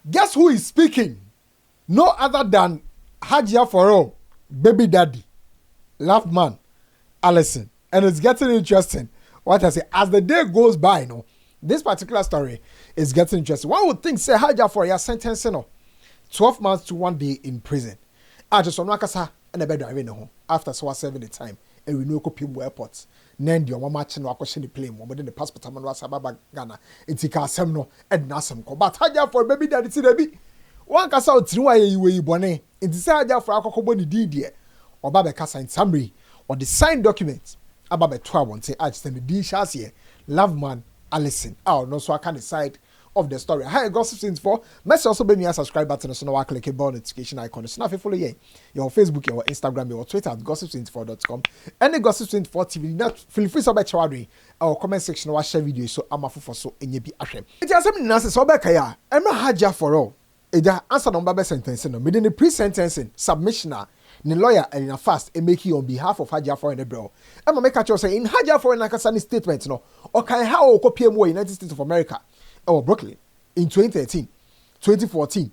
Guess who is speaking? No other than Hajia 4Real, baby daddy, Luvman, Allison. And it's getting interesting. What I say, as the day goes by, this particular story is getting interesting. One would think, say, Hajia 4Real sentence, 12 months to 1 day in prison. I just want to and a bed driving home after so serving the time. And we know people airports. Then the mama matching or question the plane, but then the passport man was about Ghana. It's a casino and Nasam. But Hajia 4Real, baby daddy, see the be. One cast out through why you were born. It's a Hajia 4Real Cocoboni deed or Baba Casa in summary or the signed documents about the 12 one say I just the D Shas here. Luvman, Allison. Oh, no, so I can decide of the story. Hi, Gossip Scenes 4. Must also be me a subscribe button so now click the bell notification icon. So now if you follow your Facebook, your Instagram, your Twitter at gossipscenes4.com. Any Gossip Scenes 4 TV, not feel free to be chawari our comment section or share video so I'm a for so in your be ashamed. It has something nice so back here. I'm not Hajia 4Real. Eja answer number be sentencing no. Within the pre-sentencing submissioner, the lawyer and in a fast and make it on behalf of Hajia 4Real and bro. I'm make a say in Hajia 4Real like a sunny statement no. Okay, how copy more United States of America. Or Brooklyn in 2013, 2014.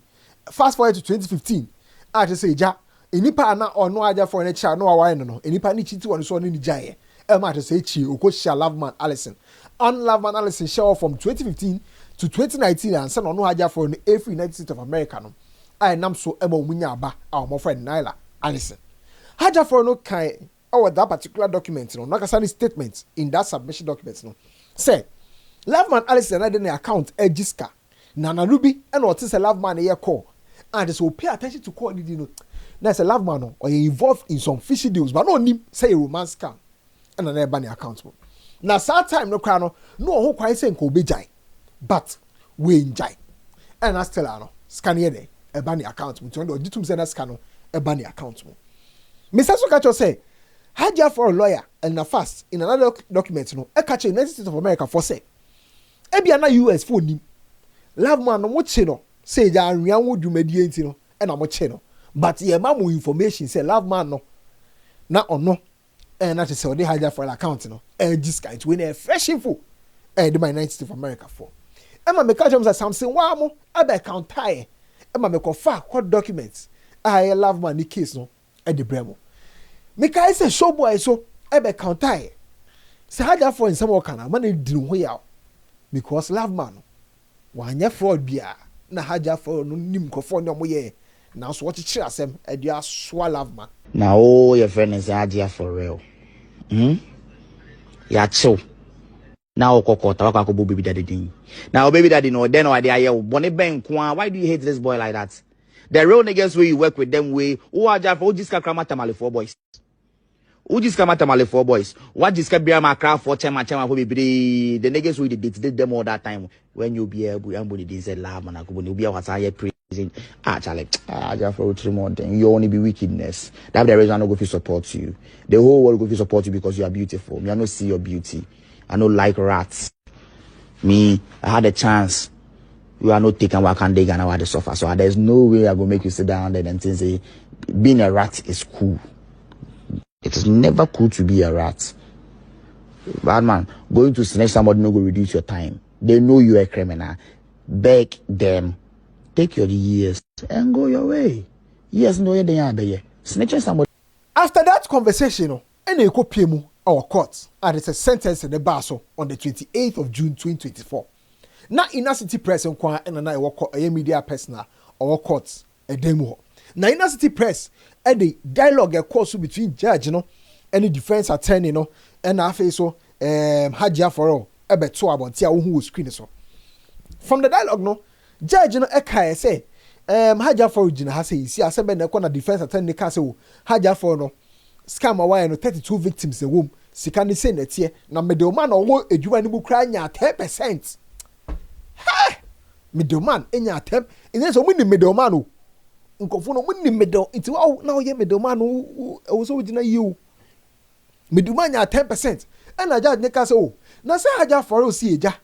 Fast forward to 2015. I just say, ja, enipa na or no Hajia 4Real child no away no. Enipa ni chitu one so ni jaye. I just say Ch0p Luvman Allison. On Luvman Allison show from 2015 to 2019 and son no Hajia 4Real every United States of America no. I nam so emo munya ba our my friend Nyla Allison. Hajia 4Real no kai or that particular document no. No kasani statements in that submission documents no. Say Luvman Allison had an account Jiska. Nana Ruby and what is a Luvman a year call. And so pay attention to call you know. That's a Luvman or you involved in some fishy deals, but no name say a romance scam. And an banny account. Now sad time no crano, no who quite saying ko be jai. But we enjoy. And I still ano scan here a banny account. We turn to do send us scan a banny account. Mr. Sokacho say Hajia 4Real lawyer and a fast in another document no. A catch in United States of America for say. Ebia na US phone ni Luvman no moche no say ja anwia wo dwumadi enti no e na moche no but ye ma mo information say Luvman no na ono na te say o de Hajia 4Real account no this kind we na fresh info the United States of America for e ma me catch am say something wa mo aba account tie e ma me ko fa court documents ye Luvman ni case no e de bremo me kai say show boy so e be account tie say Hajia 4Real in some work na man e di ho ya because Luvman wanya fraud bia na Hajia 4Real no nim ko for no moye na so what chire asem adua swa Luvman na o your friend is Hajia 4Real ya chill na o kokota wa ko baby daddy din now baby daddy no then why they are bone ben kwa why do you hate this boy like that the real niggas where you work with them way o Hajia 4Real just kakra tamale 4 boys who just come out tamale 4 boys what just can be a macra for chema for baby the niggas who did them all that time when you be able to didn't say Luvman and you be what I prison Charlie Hajia 4Real more than you only be wickedness that's the reason I don't go to support you the whole world go to support you because you are beautiful me I don't see your beauty I don't like rats me I had a chance you are not taking what can dig and I had to suffer so there's no way I go make you sit down there and say being a rat is cool. It is never cool to be a rat. Bad man, going to snatch somebody no go reduce your time. They know you are a criminal. Beg them. Take your years and go your way. Yes, no, they are there. Snatching somebody. After that conversation, any Ch0p our court, and it's a sentence in the Baso on the 28th of June 2024. Now, in a city press and I work a media personal or courts a demo. Now, in a city press, the dialogue a course between judge, and the defense attorney, and I face so Hajia 4Real ebe to about tia who screen so. From the dialogue, judge eka say Hajia 4Real jina ha say see asem na ko na defense attorney ka say Hajia 4Real scam away 32 victims in womb sika ni say na tie na middleman owo edwuma ni bu kra nya 10%. Ha! Middleman enya 10. Ine so mun middleman o. Nkofo no mun middle nti wa na oye middleman o so wujina you. Middleman nya 10%. And I just neka say oh na say Hajia 4Real see eja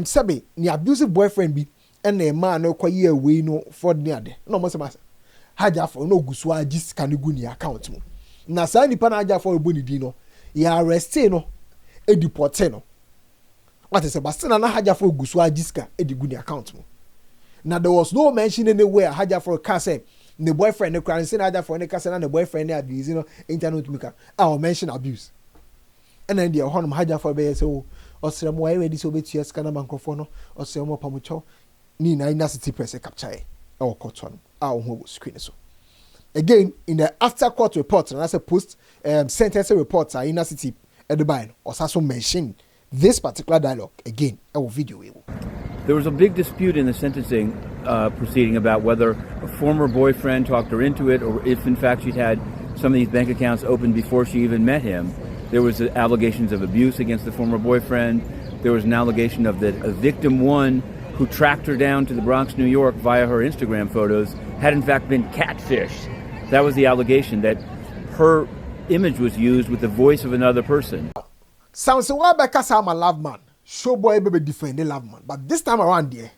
sebe ni abusive boyfriend bi and a man no kwa ye we no for near de no mo se ma Hajia 4Real no gusu agis kan gu ni account mu na sa nipa na Hajia 4Real boni di no ya arrest no e deport no what is about na Hajia 4Real gusu agis ka e di gu ni account mu Now there was no mention anywhere Hajia for a say the boyfriend the crime saying Hajia for any case and the boyfriend abuse, internet maker. I'll mention abuse. And then the honum Hajia for be so or some way ready so bit yes kana microphone or some more pamucho ni na ina city press capture or cotton our screen so. Again, in the after court report, and as a post sentence reports are in a city at the bind or also mention this particular dialogue again. Our video. There was a big dispute in the sentencing proceeding about whether a former boyfriend talked her into it, or if in fact she'd had some of these bank accounts opened before she even met him. There was allegations of abuse against the former boyfriend. There was an allegation of that a victim one who tracked her down to the Bronx, New York via her Instagram photos had in fact been catfished. That was the allegation, that her image was used with the voice of another person. Sounds so because I'm a love man. Show boy baby defend the love man. But this time around there,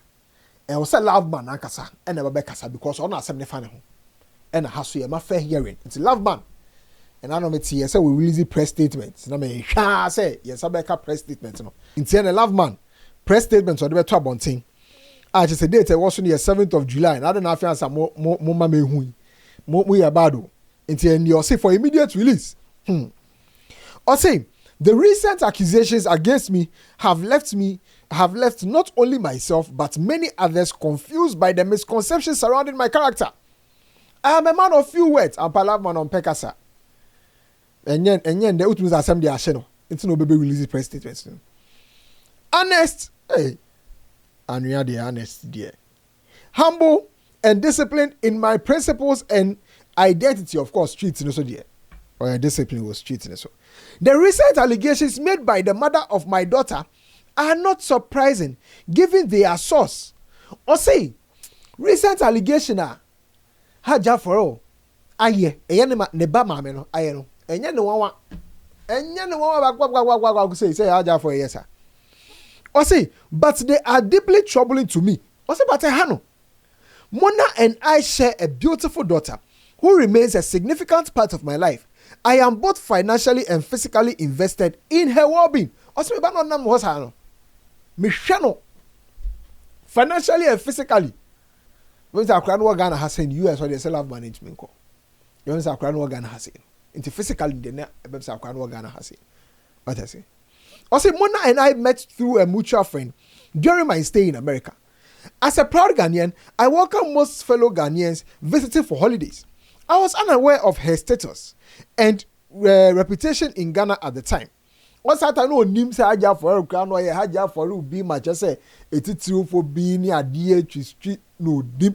I was a love man ankasa and never bekasa because on our 75 home. And I have to my fair hearing. It's a love man. And I know it's here, so we release press statements. And I mean, say, yes, I back press statements. In the love man, press statements on the top one thing. I just said, it was on the 7th of July, and I don't know if you have some more money. We are bad. Until you say for immediate release. Or say the recent accusations against me have left not only myself but many others confused by the misconceptions surrounding my character. I am a man of few words. I'm a love man on Pekasa. And then the ultimate assembly are channel. It's no baby release press statements. Honest, hey, and we are the honest dear. Humble and disciplined in my principles and identity, of course, streets in so dear. Or discipline was streets in so. The recent allegations made by the mother of my daughter are not surprising, given their source. Or say, recent allegation are Hajia 4Real. Aye, neba mame no, aye no. Enye no wawa say Hajia 4Real yes sir. Or say, but they are deeply troubling to me. Or say, but hano. Mona and I share a beautiful daughter who remains a significant part of my life. I am both financially and physically invested in her well-being. Also, me ba no nam was hano. Me hwe no. Financially and physically. When the Akran wa Ghana has in US or the self management ko. You know Akran wa Ghana has in. Into physically the na e be Akran wa Ghana has in. What I say? Also, Mona and I met through a mutual friend during my stay in America. As a proud Ghanaian, I welcome most fellow Ghanaians visiting for holidays. I was unaware of her status and reputation in Ghana at the time. Once I know Nim say Hajia 4Real, Hajia 4Real be my just say it's true for being near DH street no dim.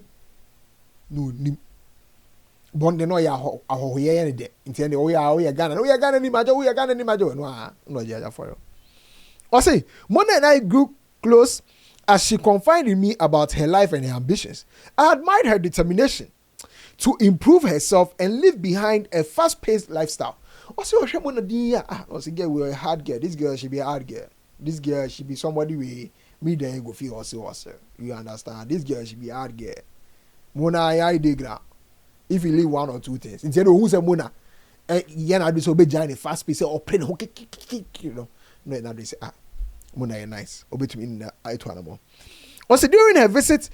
Bon de no ya ho ye ne de. Intend we are Ghana. We are Ghana ni majo, we are Ghana ni majo. No Hajia 4Real. I say, Mona and I grew close as she confided in me about her life and her ambitions. I admired her determination to improve herself and leave behind a fast-paced lifestyle. Also, Mona girl, we're a hard girl. This girl should be a hard girl. This girl should be somebody we then go feel also. You understand? This girl should be a hard girl. Mona, I dig now. If you leave one or two things, instead of who's a Mona, I disobey giant fast pace or play you know. No, now they say Mona nice. Obey to me in the eye to animal. Also, during her visit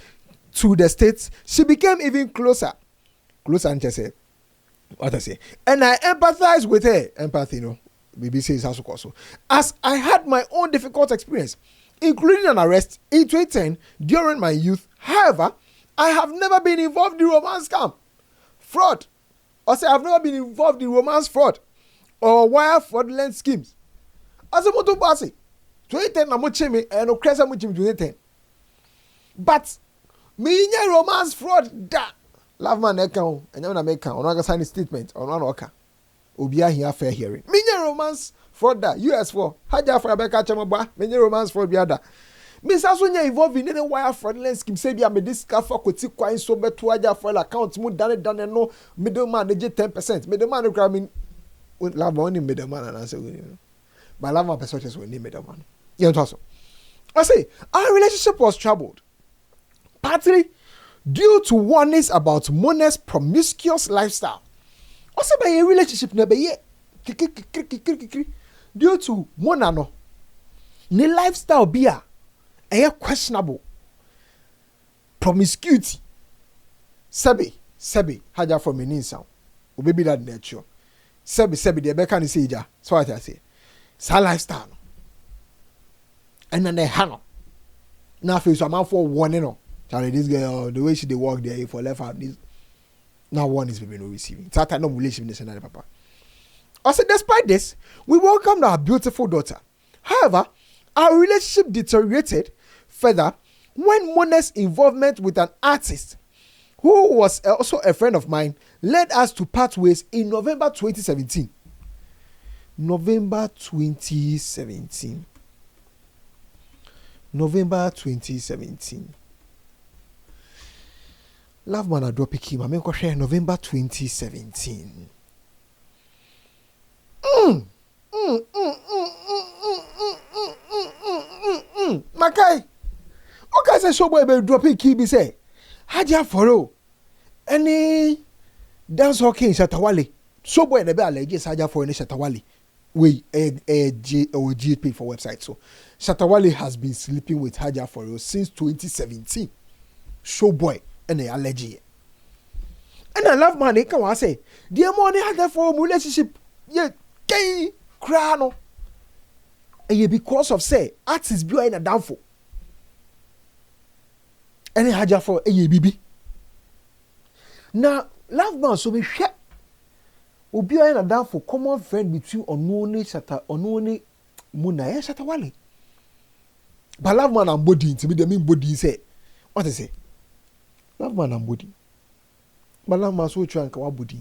to the States, she became even closer. Closer and just said, what I say. And I empathize with her. Empathy, you know. BBC is also. As I had my own difficult experience, including an arrest in 2010 during my youth. However, I have never been involved in romance scam, fraud. Also, I have never been involved in romance fraud or wire fraudulent schemes. As a motor bossy, 2010 na mochimi and no cresa mochimi 2010. But me romance fraud da. Luvman account and you na make account. Ona sign statement on one oka. Obia here fair hearing. Me romance fraud da. US for Hajia 4Real beka chama me romance fraud biada. Me sa so nya involved in any wire fraudulent scheme say bia me discover for kwoti kwan so beto Hajia 4Real account mu dane no middleman dey 10%. Middleman no crime Luvman ni middleman and answer we. But Luvman perspectives we need middleman. You know so. I say our relationship was troubled. Partly due to warnings about Mona's promiscuous lifestyle. Also by a relationship na be due to Mona no ni lifestyle be a questionable. promiscuity. Sebi Hajia for me sound. O baby that nature. Sebi the beka ni say ja. So what I say. Sa lifestyle. And then they hang up. Now feel so man for one, you know. Charlie, this girl, the way she dey walk there, for left out this. Now one is baby no receiving. It's that no relationship in the papa. Also, despite this, we welcomed our beautiful daughter. However, our relationship deteriorated further when Mona's involvement with an artist who was also a friend of mine led us to part ways in November 2017. November 2017. Luvman a drop him. I mean, November 2017. Makai. Okay, say show boy be dropping key be say. Hajia 4Real. Any dance hockey in Shatawale. Show boy ne be alleges Hajia 4Real in Shatawale. We Ch0p for website. So Shatawale has been sleeping with Hajia 4Real since 2017. Show boy and they allege. And I love man, can I say, dear money Hajia 4Real relationship. Yeah, gay crano. And yeah, because of say artists be in a downfall. And Hajia 4Real a baby. Now, Luvman so be share. Obi a na down for common friend between Onone Muna and Shatawale. But Luvman and body to me the mean body say. What I say? Luvman and body. But Luvman so try and kawa body.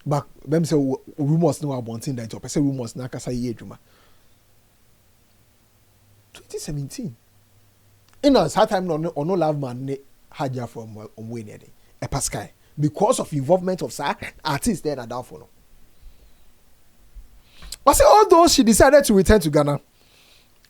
But them say rumors no about thing that up. Say rumors na kasa ye juma. 2017. In us hard time no Luvman ne Hajia from Omwe a Pascal. Because of involvement of artists there and down for no. But say although she decided to return to Ghana,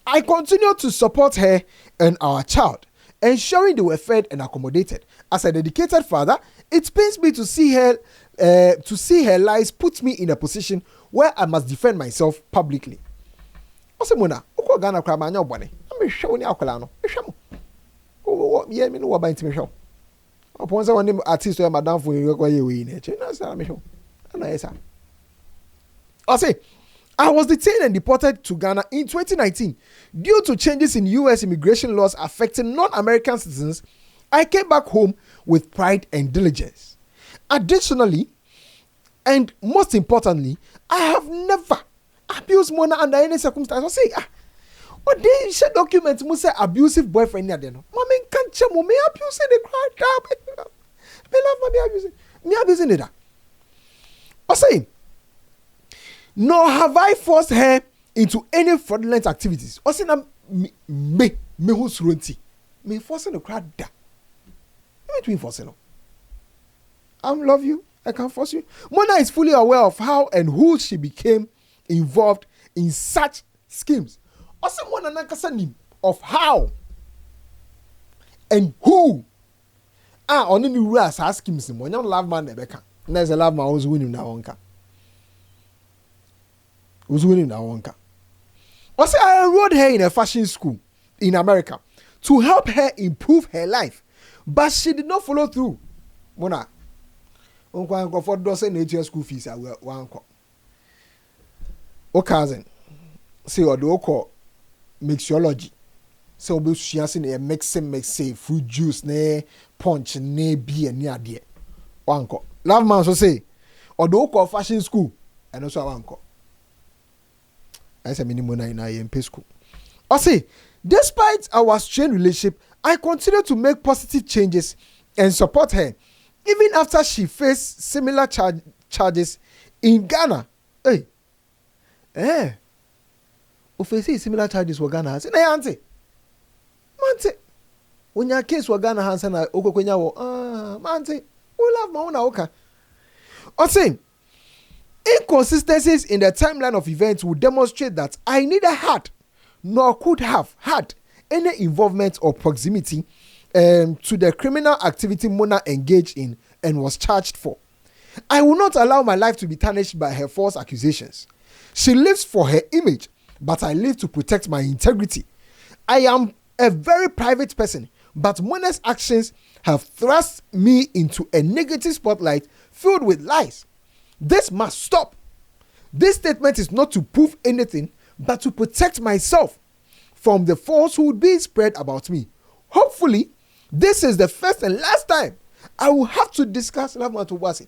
I continued to support her and our child, ensuring they were fed and accommodated. As a dedicated father, it pains me to see her lies put me in a position where I must defend myself publicly. Ose Mona, uko Ghana kwa manya obwane. Ame show ni akola no. Ehwemo. Yeah, me no wa ba ntime show. Upon say one artist or madam for you go we in it. Na say me show. Na yes sir. I was detained and deported to Ghana in 2019 due to changes in US immigration laws affecting non-American citizens. I came back home with pride and diligence. Additionally, and most importantly, I have never abused Mona under any circumstance. I say, what they share documents must say abusive boyfriend there. No, mommy can't check me abusing the crowd. Me love me abusing it. I say, nor have I forced her into any fraudulent activities. I say, me who's runty. Me forcing the crowd. Me forcing. I love you. I can't force you. Mona is fully aware of how and who she became involved in such schemes. Also, Mona nakasa of how and who on any rules as schemes. When you love man, Rebecca. There's a love man who's winning now. Also, I enrolled her in a fashion school in America to help her improve her life, but she did not follow through. Mona. For dozen nature school fees I will one call. O cousin, say or do call mixology. So be she has a mix fruit juice, ne punch, ne beer, near dear. One call. Love man so say or do call fashion school and also one call. I say minimum in IMP school. I say, despite our strained relationship, I continue to make positive changes and support her. Even after she faced similar charges in Ghana. Who faces similar charges for Ghana? Say, auntie. When your case for Ghana has an auntie, we love my own oka. I'm saying, inconsistencies in the timeline of events will demonstrate that I neither had nor could have had any involvement or proximity to the criminal activity Mona engaged in and was charged for. I will not allow my life to be tarnished by her false accusations. She lives for her image, but I live to protect my integrity. I am a very private person, but Mona's actions have thrust me into a negative spotlight filled with lies. This must stop. This statement is not to prove anything, but to protect myself from the falsehood being spread about me. Hopefully, this is the first and last time I will have to discuss Luvman Tobasi.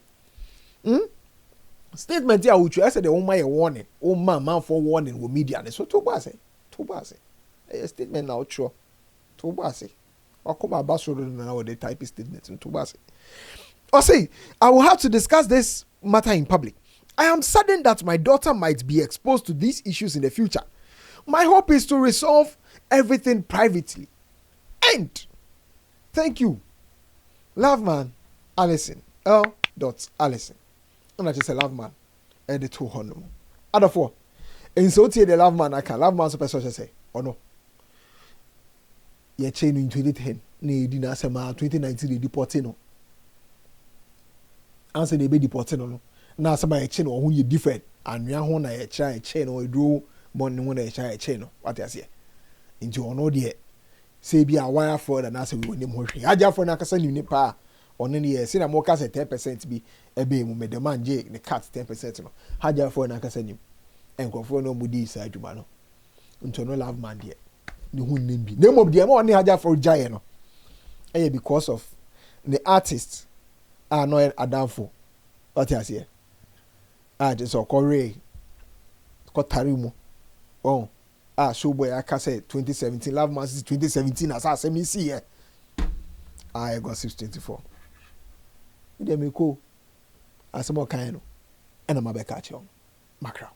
Statement here, which I said, the my warning, man for warning with media. So Tobasi. A statement now, true. Tobasi. Or come about now the type of statement in Tobasi. Or say, I will have to discuss this matter in public. I am saddened that my daughter might be exposed to these issues in the future. My hope is to resolve everything privately. End. Thank you. Luvman, Allison, L.Allison. And I just say Luvman, and the 200. Other four. And so the Luvman, I can Luvman super say, oh no. You're changing in 2010. Ni di na sema 2019 they deported no. Answer they be deported no. Na sema ye no who you different. Anua ho na ye chain no edro bon no na ye chain no. What you say? Into ono de say be a wire fraud and answer we nim ho hwe. Hajia for na kasa ni pa. Ono ne ye say na mo ka say 10% bi ebe mu me the man je ne cut 10% no. Hajia for na kasa nim. Enkofo no mu di isa adwuma no. Into no Luvman de. The who name be name of the money Hajia 4Real no. Because of the artists are not adamfo. What you say? Just a Korea. Kotarimu. Oh. Showboy I can say 2017. Luvman is 2017 as I say me see here. I got 624. You me go. As more kind and I'm a back at you. Magraheb.